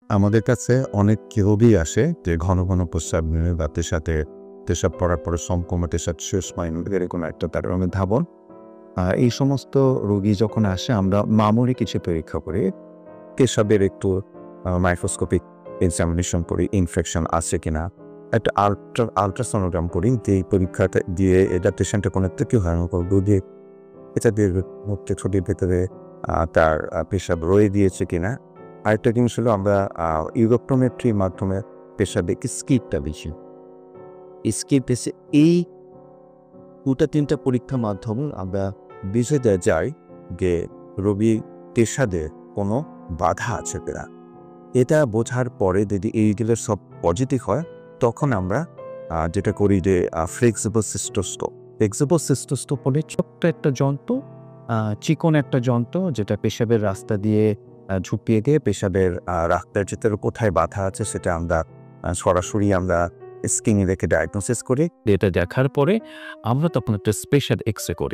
আমাদের কাছে অনেক রোগী আসে যে ঘন ঘন প্রস্রাব নেবে বা পেশাব পড়ার পরে সমকমে পেশাব শেষ মাইন্ড এরকম একটা তার রঙের ধাবন। এই সমস্ত রোগী যখন আসে আমরা মামুলি কিছু পরীক্ষা করি। পেশাবের একটু মাইক্রোস্কোপিক এক্সামিনেশন করি, ইনফেকশন আছে কিনা। একটা আল্ট্রাসোনোগ্রাম করি। যেই পরীক্ষাটা দিয়ে এটা পেশেন্টের কোনো একটা কি হয় দুধে এটা দিয়ে মধ্যে ছবির ভেতরে তার পেশাব রয়ে দিয়েছে কিনা। আরেকটা জিনিস হলো আমরা ইউরোপ্টোমেট্রির মাধ্যমে পেশাবে স্কিপটা বেশি। স্কিপ এসে এই ২টা-৩টা পরীক্ষার মাধ্যমে আমরা বুঝে যাই যে রোগীর পেশাবে কোনো বাধা আছে কিনা। এটা বোঝার পরে যদি এইগুলো সব পজিটিভ হয় তখন আমরা যেটা করি যে ফ্লেক্সিবল সিস্টোস্কোপ। ফ্লেক্সিবল সিস্টোস্কোপ হলে ছোট্ট একটা যন্ত্র, চিকন একটা যন্ত্র যেটা পেশাবের রাস্তা দিয়ে ঝুঁকিয়ে দিয়ে পেশাবের রাস্তার ভিতরে কোথায় বাধা আছে সেটা আমরা সরাসরি আমরা স্ক্রিনে রেখে ডায়াগনোসিস করি। এটা দেখার পরে আমরা তখন একটা স্পেশাল এক্স-রে করি।